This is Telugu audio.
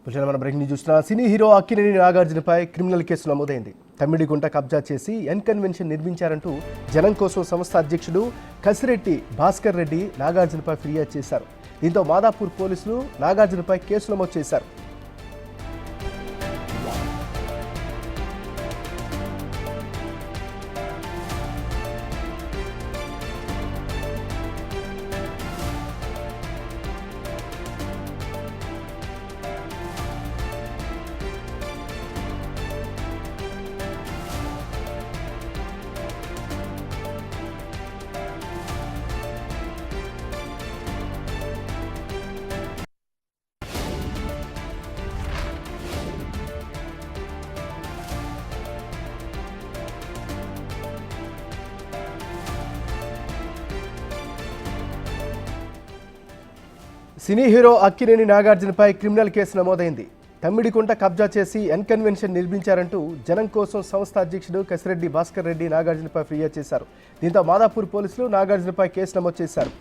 మన బ్రేకింగ్ న్యూస్ చూస్తున్న సినీ హీరో అక్కినేని నాగార్జునపై క్రిమినల్ కేసు నమోదైంది. తమ్మిడిగుంట కబ్జా చేసి ఎన్కన్వెన్షన్ నిర్మించారంటూ జనం కోసం సంస్థ అధ్యక్షుడు కసిరెడ్డి భాస్కర్ రెడ్డి నాగార్జునపై ఫిర్యాదు చేశారు. దీంతో మాదాపూర్ పోలీసులు నాగార్జునపై కేసు నమోదు చేశారు. సినీ హీరో అక్కినేని నాగార్జునపై క్రిమినల్ కేసు నమోదైంది. తమ్మిడికుంట కబ్జా చేసి ఎన్కన్వెన్షన్ నిర్మించారంటూ జనం కోసం సంస్థ అధ్యక్షుడు కసిరెడ్డి భాస్కర్ రెడ్డి నాగార్జునపై ఫిర్యాదు చేశారు. దీంతో మాదాపూర్ పోలీసులు నాగార్జునపై కేసు నమోదు చేశారు.